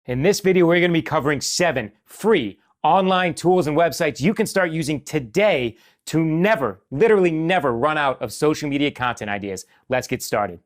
In this video, we're going to be covering 7 free online tools and websites you can start using today to never, literally never run out of social media content ideas. Let's get started.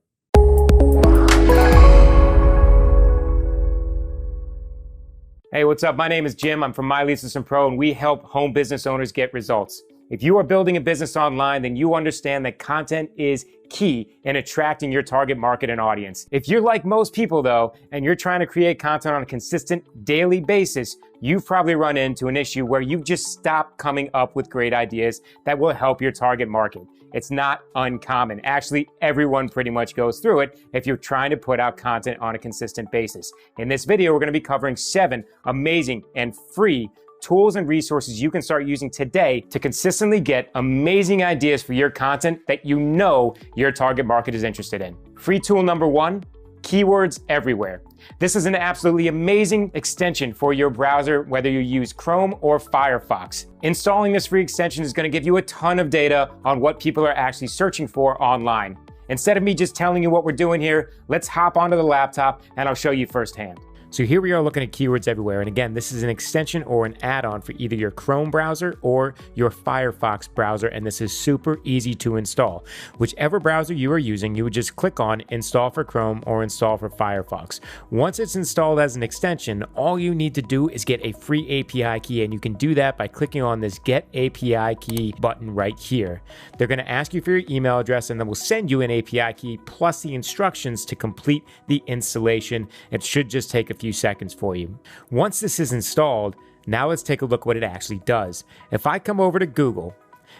Hey, what's up? My name is Jim. I'm from My Lead System Pro, and we help home business owners get results. If you are building a business online, then you understand that content is key in attracting your target market and audience. If you're like most people though, and you're trying to create content on a consistent daily basis, you've probably run into an issue where you just stop coming up with great ideas that will help your target market. It's not uncommon. Actually, everyone pretty much goes through it if you're trying to put out content on a consistent basis. In this video, we're going to be covering 7 amazing and free tools and resources you can start using today to consistently get amazing ideas for your content that you know your target market is interested in. Free tool number 1, keywords everywhere. This is an absolutely amazing extension for your browser, whether you use Chrome or Firefox. Installing this free extension is going to give you a ton of data on what people are actually searching for online. Instead of me just telling you what we're doing here, let's hop onto the laptop and I'll show you firsthand. So here we are looking at keywords everywhere. And again, this is an extension or an add-on for either your Chrome browser or your Firefox browser. And this is super easy to install. Whichever browser you are using, you would just click on install for Chrome or install for Firefox. Once it's installed as an extension, all you need to do is get a free API key. And you can do that by clicking on this Get API Key button right here. They're going to ask you for your email address and then we'll send you an API key plus the instructions to complete the installation. It should just take a few seconds for you. Once this is installed, now let's take a look what it actually does. If I come over to Google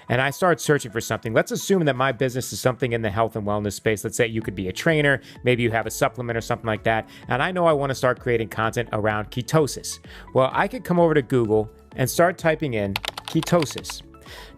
and I start searching for something, let's assume that my business is something in the health and wellness space. Let's say you could be a trainer, maybe you have a supplement or something like that, and I know I want to start creating content around ketosis. Well, I could come over to Google and start typing in ketosis.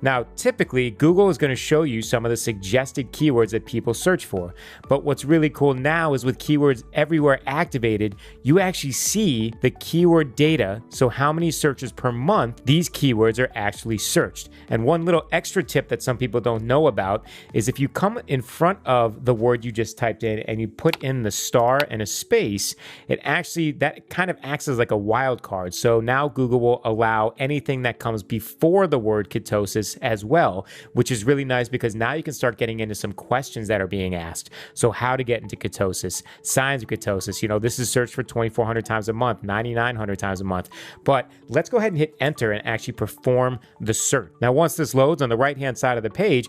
Now, typically, Google is going to show you some of the suggested keywords that people search for. But what's really cool now is with keywords everywhere activated, you actually see the keyword data. So how many searches per month these keywords are actually searched. And one little extra tip that some people don't know about is if you come in front of the word you just typed in and you put in the star and a space, that kind of acts as like a wild card. So now Google will allow anything that comes before the word ketosis as well, which is really nice because now you can start getting into some questions that are being asked. So how to get into ketosis, signs of ketosis, this is searched for 2,400 times a month, 9,900 times a month. But let's go ahead and hit enter and actually perform the search. Now, once this loads on the right-hand side of the page,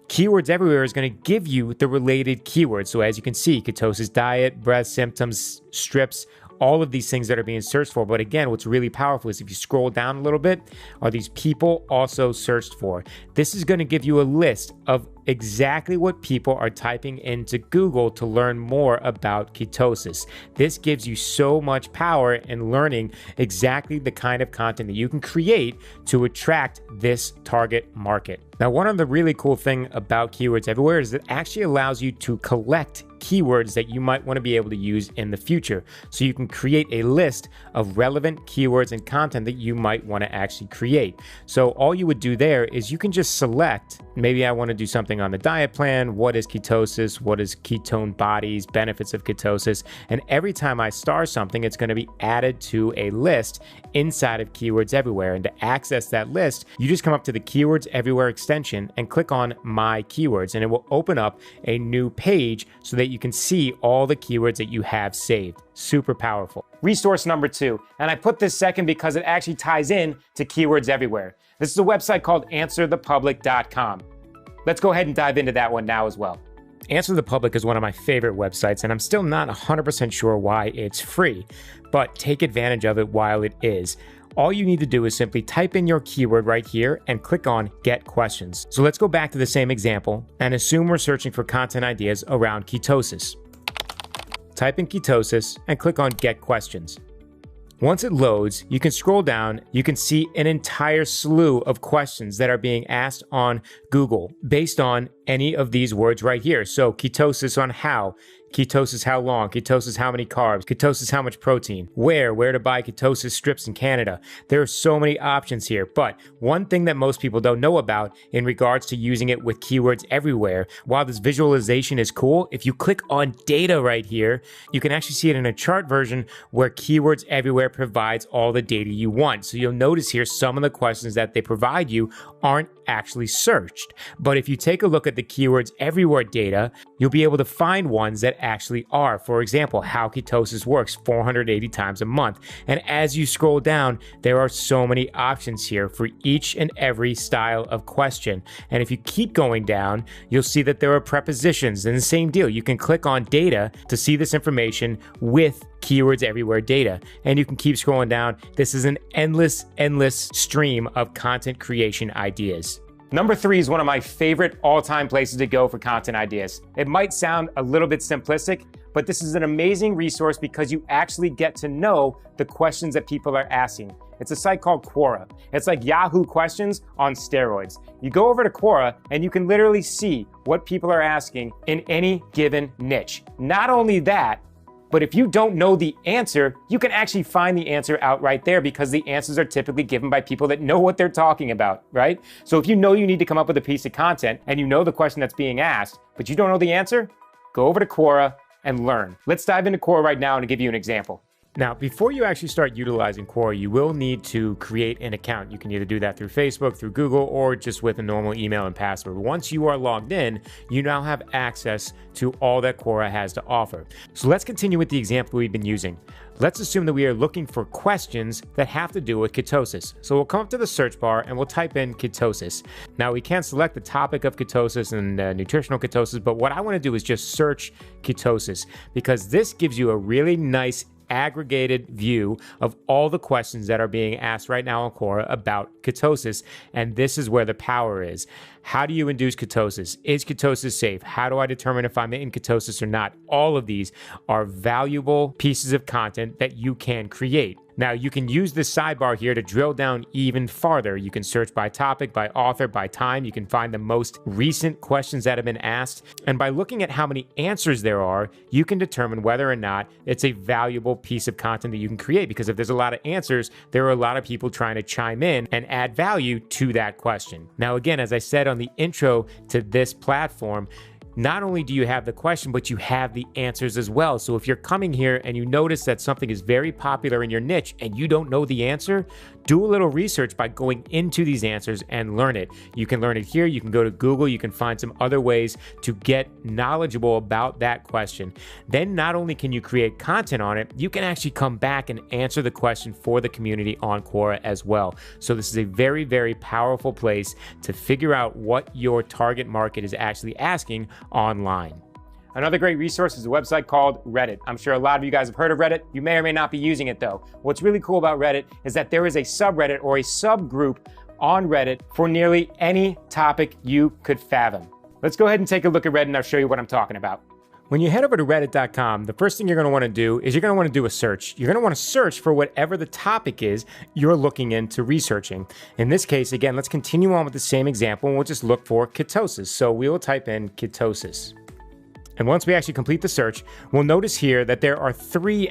Keywords Everywhere is going to give you the related keywords. So as you can see, ketosis diet, breast symptoms, strips, all of these things that are being searched for. But again, what's really powerful is if you scroll down a little bit, are these people also searched for? This is going to give you a list of exactly what people are typing into Google to learn more about ketosis. This gives you so much power in learning exactly the kind of content that you can create to attract this target market. Now, one of the really cool things about Keywords Everywhere is it actually allows you to collect keywords that you might want to be able to use in the future. So you can create a list of relevant keywords and content that you might want to actually create. So all you would do there is you can just select, maybe I want to do something on the diet plan. What is ketosis? What is ketone bodies? Benefits of ketosis? And every time I star something, it's going to be added to a list inside of Keywords Everywhere. And to access that list, you just come up to the Keywords Everywhere extension and click on My Keywords, and it will open up a new page so that you can see all the keywords that you have saved. Super powerful. Resource number 2, and I put this second because it actually ties in to Keywords Everywhere. This is a website called answerthepublic.com. Let's go ahead and dive into that one now as well. Answer the Public is one of my favorite websites, and I'm still not 100% sure why it's free, but take advantage of it while it is. All you need to do is simply type in your keyword right here and click on Get Questions. So let's go back to the same example and assume we're searching for content ideas around ketosis. Type in ketosis and click on Get Questions. Once it loads, you can scroll down, you can see an entire slew of questions that are being asked on Google based on any of these words right here. So ketosis on how, Ketosis how long, ketosis how many carbs, ketosis how much protein, where to buy ketosis strips in Canada. There are so many options here, but one thing that most people don't know about in regards to using it with keywords everywhere, while this visualization is cool, if you click on data right here, you can actually see it in a chart version where keywords everywhere provides all the data you want. So you'll notice here some of the questions that they provide you aren't actually searched. But if you take a look at the keywords everywhere data, you'll be able to find ones that actually are. For example, how ketosis works 480 times a month. And as you scroll down, there are so many options here for each and every style of question. And if you keep going down, you'll see that there are prepositions, and the same deal. You can click on data to see this information with keywords everywhere data, and you can keep scrolling down. This is an endless stream of content creation ideas. Number 3 is one of my favorite all-time places to go for content ideas. It might sound a little bit simplistic, but this is an amazing resource because you actually get to know the questions that people are asking. It's a site called Quora. It's like Yahoo questions on steroids. You go over to Quora and you can literally see what people are asking in any given niche. Not only that, but if you don't know the answer, you can actually find the answer out right there because the answers are typically given by people that know what they're talking about, right? So if you know you need to come up with a piece of content and you know the question that's being asked, but you don't know the answer, go over to Quora and learn. Let's dive into Quora right now and give you an example. Now, before you actually start utilizing Quora, you will need to create an account. You can either do that through Facebook, through Google, or just with a normal email and password. Once you are logged in, you now have access to all that Quora has to offer. So let's continue with the example we've been using. Let's assume that we are looking for questions that have to do with ketosis. So we'll come up to the search bar and we'll type in ketosis. Now we can select the topic of ketosis and nutritional ketosis, but what I want to do is just search ketosis because this gives you a really nice aggregated view of all the questions that are being asked right now on Quora about ketosis. And this is where the power is. How do you induce ketosis? Is ketosis safe? How do I determine if I'm in ketosis or not? All of these are valuable pieces of content that you can create. Now, you can use this sidebar here to drill down even farther. You can search by topic, by author, by time. You can find the most recent questions that have been asked. And by looking at how many answers there are, you can determine whether or not it's a valuable piece of content that you can create. Because if there's a lot of answers, there are a lot of people trying to chime in and add value to that question. Now, again, as I said on the intro to this platform, not only do you have the question, but you have the answers as well. So if you're coming here and you notice that something is very popular in your niche and you don't know the answer, do a little research by going into these answers and learn it. You can learn it here. You can go to Google. You can find some other ways to get knowledgeable about that question. Then not only can you create content on it, you can actually come back and answer the question for the community on Quora as well. So this is a very, very powerful place to figure out what your target market is actually asking online. Another great resource is a website called Reddit. I'm sure a lot of you guys have heard of Reddit. You may or may not be using it though. What's really cool about Reddit is that there is a subreddit or a subgroup on Reddit for nearly any topic you could fathom. Let's go ahead and take a look at Reddit and I'll show you what I'm talking about. When you head over to reddit.com, the first thing you're going to want to do is you're going to want to do a search. You're going to want to search for whatever the topic is you're looking into researching. In this case, again, let's continue on with the same example and we'll just look for ketosis. So we will type in ketosis. And once we actually complete the search, we'll notice here that there are three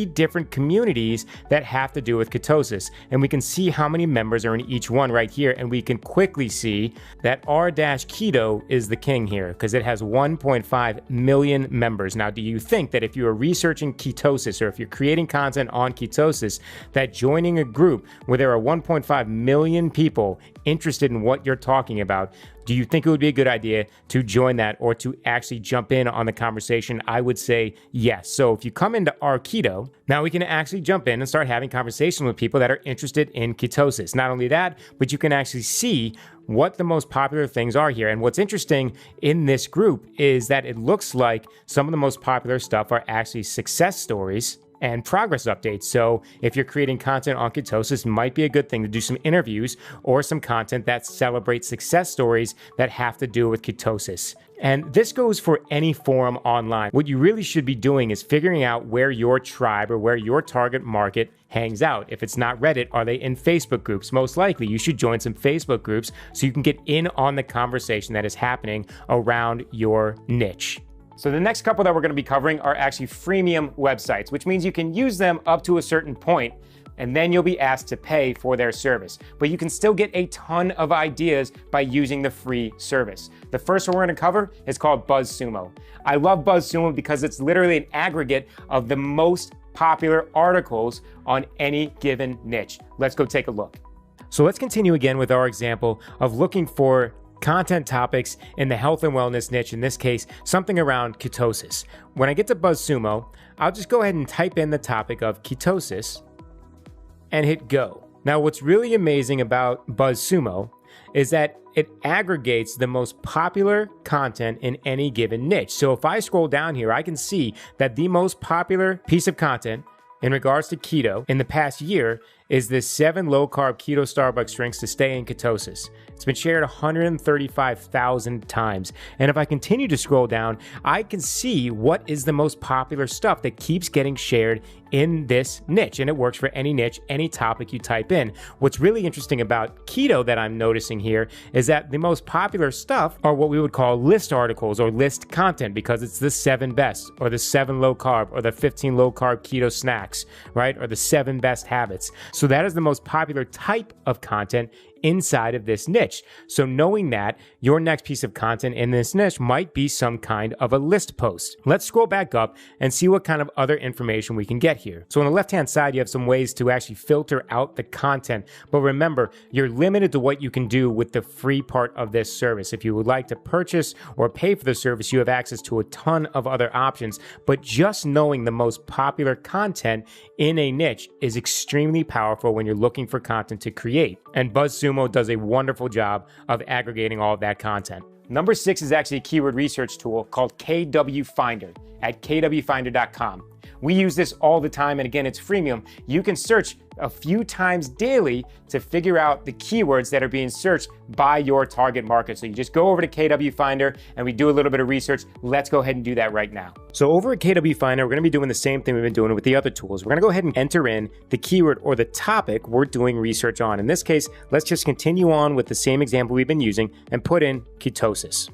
different communities that have to do with ketosis. And we can see how many members are in each one right here. And we can quickly see that r-keto is the king here because it has 1.5 million members. Now, do you think that if you are researching ketosis or if you're creating content on ketosis, that joining a group where there are 1.5 million people interested in what you're talking about, do you think it would be a good idea to join that or to actually jump in on the conversation? I would say yes. So if you come into our keto, now we can actually jump in and start having conversations with people that are interested in ketosis. Not only that, but you can actually see what the most popular things are here. And what's interesting in this group is that it looks like some of the most popular stuff are actually success stories and progress updates. So if you're creating content on ketosis, it might be a good thing to do some interviews or some content that celebrates success stories that have to do with ketosis. And this goes for any forum online. What you really should be doing is figuring out where your tribe or where your target market hangs out. If it's not Reddit, are they in Facebook groups? Most likely, you should join some Facebook groups so you can get in on the conversation that is happening around your niche. So the next couple that we're going to be covering are actually freemium websites, which means you can use them up to a certain point, and then you'll be asked to pay for their service. But you can still get a ton of ideas by using the free service. The first one we're going to cover is called Buzzsumo. I love Buzzsumo because it's literally an aggregate of the most popular articles on any given niche. Let's go take a look. So let's continue again with our example of looking for content topics in the health and wellness niche, in this case, something around ketosis. When I get to Buzzsumo, I'll just go ahead and type in the topic of ketosis and hit go. Now, what's really amazing about Buzzsumo is that it aggregates the most popular content in any given niche. So if I scroll down here, I can see that the most popular piece of content in regards to keto in the past year is this 7 low-carb keto Starbucks drinks to stay in ketosis. It's been shared 135,000 times. And if I continue to scroll down, I can see what is the most popular stuff that keeps getting shared in this niche. And it works for any niche, any topic you type in. What's really interesting about keto that I'm noticing here is that the most popular stuff are what we would call list articles or list content, because it's the 7 best, or the 7 low carb, or the 15 low carb keto snacks, right? Or the 7 best habits. So that is the most popular type of content inside of this niche. So knowing that, your next piece of content in this niche might be some kind of a list post. Let's scroll back up and see what kind of other information we can get here. So on the left-hand side, you have some ways to actually filter out the content. But remember, you're limited to what you can do with the free part of this service. If you would like to purchase or pay for the service, you have access to a ton of other options. But just knowing the most popular content in a niche is extremely powerful when you're looking for content to create. And Buzzsumo does a wonderful job of aggregating all of that content. Number 6 is actually a keyword research tool called KWFinder at KWFinder.com. We use this all the time, and again, it's freemium. You can search a few times daily to figure out the keywords that are being searched by your target market. So you just go over to KWFinder and we do a little bit of research. Let's go ahead and do that right now. So over at KWFinder, we're going to be doing the same thing we've been doing with the other tools. We're going to go ahead and enter in the keyword or the topic we're doing research on. In this case, let's just continue on with the same example we've been using and put in ketosis.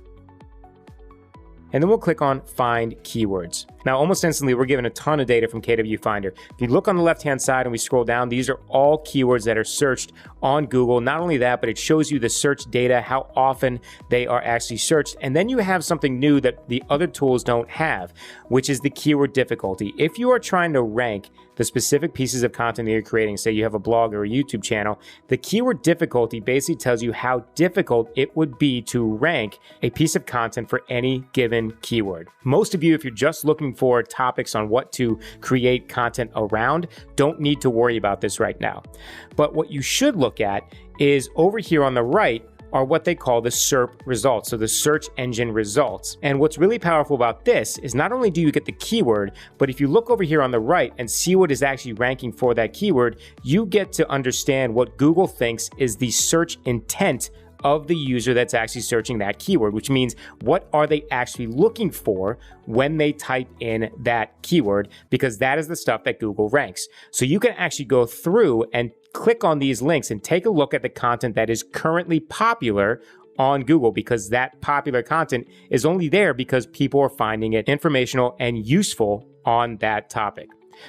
And then we'll click on Find Keywords. Now, almost instantly, we're given a ton of data from KWFinder. If you look on the left-hand side and we scroll down, these are all keywords that are searched on Google. Not only that, but it shows you the search data, how often they are actually searched. And then you have something new that the other tools don't have, which is the keyword difficulty. If you are trying to rank the specific pieces of content that you're creating, say you have a blog or a YouTube channel, the keyword difficulty basically tells you how difficult it would be to rank a piece of content for any given keyword. Most of you, if you're just looking for topics on what to create content around, don't need to worry about this right now. But what you should look at is over here on the right are what they call the SERP results, so the search engine results. And what's really powerful about this is not only do you get the keyword, but if you look over here on the right and see what is actually ranking for that keyword, you get to understand what Google thinks is the search intent of the user that's actually searching that keyword, which means what are they actually looking for when they type in that keyword, because that is the stuff that Google ranks. So you can actually go through and click on these links and take a look at the content that is currently popular on Google, because that popular content is only there because people are finding it informational and useful on that topic.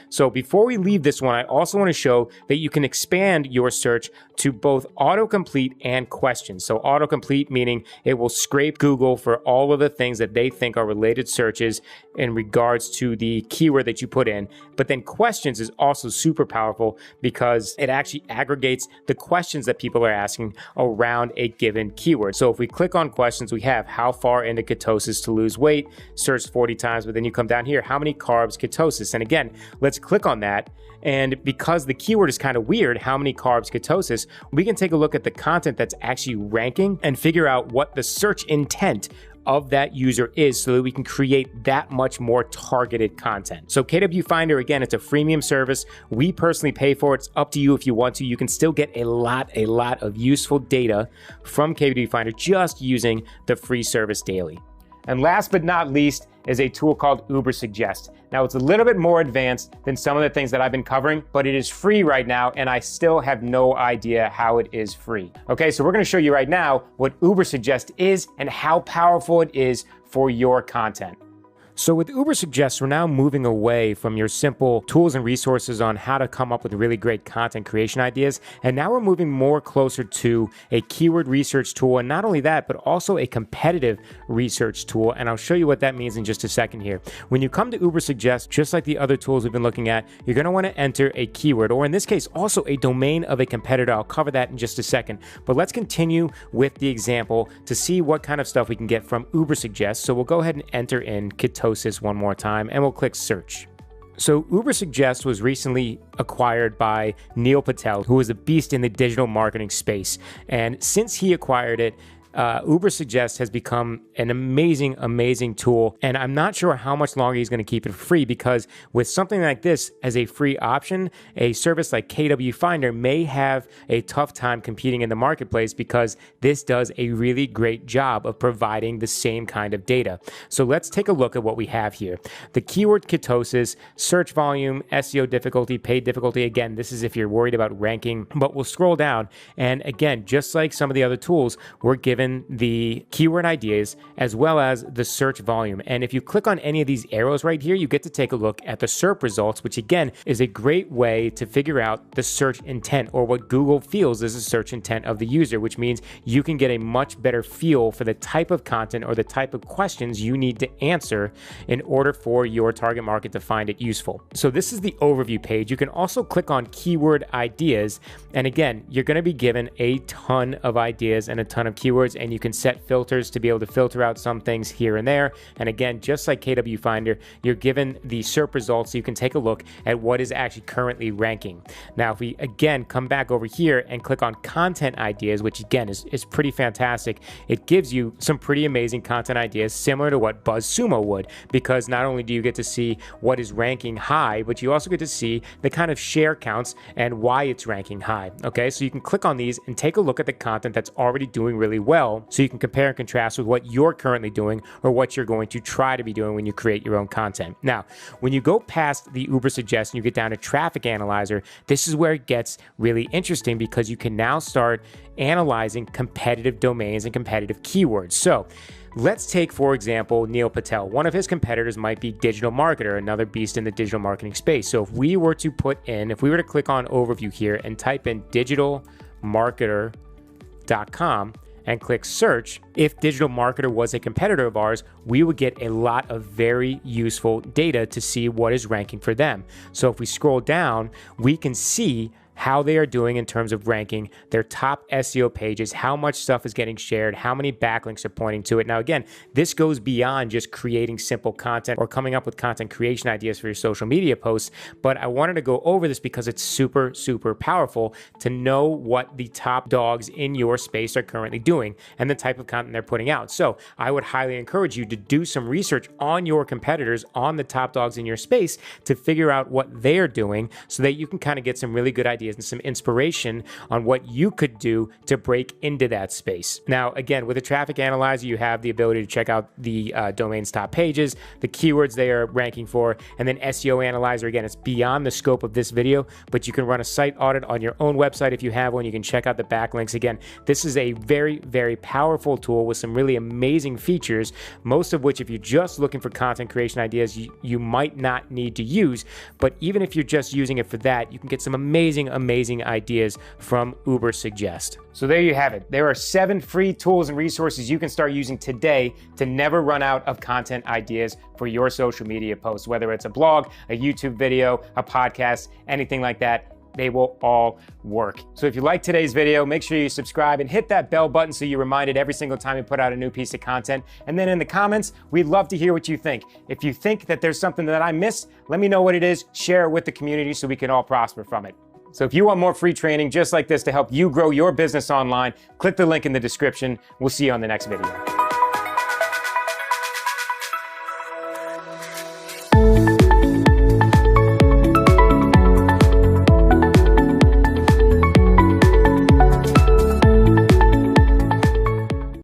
So before we leave this one, I also want to show that you can expand your search to both autocomplete and questions. So autocomplete meaning it will scrape Google for all of the things that they think are related searches in regards to the keyword that you put in. But then questions is also super powerful because it actually aggregates the questions that people are asking around a given keyword. So if we click on questions, we have how far into ketosis to lose weight, searched 40 times, but then you come down here, how many carbs ketosis? And again, let's click on that. And because the keyword is kind of weird, how many carbs ketosis, we can take a look at the content that's actually ranking and figure out what the search intent of that user is so that we can create that much more targeted content. So KWFinder, again, it's a freemium service. We personally pay for it. It's up to you if you want to. You can still get a lot of useful data from KWFinder just using the free service daily. And last but not least is a tool called Ubersuggest. Now, it's a little bit more advanced than some of the things that I've been covering, but it is free right now, and I still have no idea how it is free. Okay, so we're gonna show you right now what Ubersuggest is and how powerful it is for your content. So with Ubersuggest, we're now moving away from your simple tools and resources on how to come up with really great content creation ideas. And now we're moving more closer to a keyword research tool. And not only that, but also a competitive research tool. And I'll show you what that means in just a second here. When you come to Ubersuggest, just like the other tools we've been looking at, you're going to want to enter a keyword, or in this case, also a domain of a competitor. I'll cover that in just a second. But let's continue with the example to see what kind of stuff we can get from Ubersuggest. So we'll go ahead and enter in ketosis one more time, and we'll click search. So Ubersuggest was recently acquired by Neil Patel, who is a beast in the digital marketing space. And since he acquired it, Ubersuggest has become an amazing, amazing tool. And I'm not sure how much longer he's going to keep it free, because with something like this as a free option, a service like KWFinder may have a tough time competing in the marketplace, because this does a really great job of providing the same kind of data. So let's take a look at what we have here. The keyword ketosis, search volume, SEO difficulty, paid difficulty. Again, this is if you're worried about ranking, but we'll scroll down. And again, just like some of the other tools, we're given the keyword ideas as well as the search volume. And if you click on any of these arrows right here, you get to take a look at the SERP results, which again is a great way to figure out the search intent, or what Google feels is the search intent of the user, which means you can get a much better feel for the type of content or the type of questions you need to answer in order for your target market to find it useful. So this is the overview page. You can also click on keyword ideas. And again, you're going to be given a ton of ideas and a ton of keywords, and you can set filters to be able to filter out some things here and there. And again, just like KWFinder, you're given the SERP results, so you can take a look at what is actually currently ranking. Now, if we again come back over here and click on content ideas, which again is pretty fantastic, it gives you some pretty amazing content ideas similar to what Buzzsumo would, because not only do you get to see what is ranking high, but you also get to see the kind of share counts and why it's ranking high. Okay, so you can click on these and take a look at the content that's already doing really well, so you can compare and contrast with what you're currently doing or what you're going to try to be doing when you create your own content. Now, when you go past the Ubersuggest and you get down to Traffic Analyzer, this is where it gets really interesting, because you can now start analyzing competitive domains and competitive keywords. So let's take, for example, Neil Patel. One of his competitors might be Digital Marketer, another beast in the digital marketing space. So if we were to click on overview here and type in digitalmarketer.com and click search, if Digital Marketer was a competitor of ours, we would get a lot of very useful data to see what is ranking for them. So if we scroll down, we can see how they are doing in terms of ranking, their top SEO pages, how much stuff is getting shared, how many backlinks are pointing to it. Now, again, this goes beyond just creating simple content or coming up with content creation ideas for your social media posts, but I wanted to go over this because it's super, super powerful to know what the top dogs in your space are currently doing and the type of content they're putting out. So I would highly encourage you to do some research on your competitors, on the top dogs in your space, to figure out what they're doing so that you can kind of get some really good ideas and some inspiration on what you could do to break into that space. Now, again, with a traffic analyzer, you have the ability to check out the domain's top pages, the keywords they are ranking for, and then SEO analyzer. Again, it's beyond the scope of this video, but you can run a site audit on your own website if you have one. You can check out the backlinks. Again, this is a very, very powerful tool with some really amazing features, most of which, if you're just looking for content creation ideas, you might not need to use. But even if you're just using it for that, you can get some amazing ideas from Ubersuggest. So there you have it. There are 7 free tools and resources you can start using today to never run out of content ideas for your social media posts, whether it's a blog, a YouTube video, a podcast, anything like that. They will all work. So if you like today's video, make sure you subscribe and hit that bell button so you're reminded every single time we put out a new piece of content. And then in the comments, we'd love to hear what you think. If you think that there's something that I missed, let me know what it is, share it with the community so we can all prosper from it. So if you want more free training just like this to help you grow your business online, click the link in the description. We'll see you on the next video.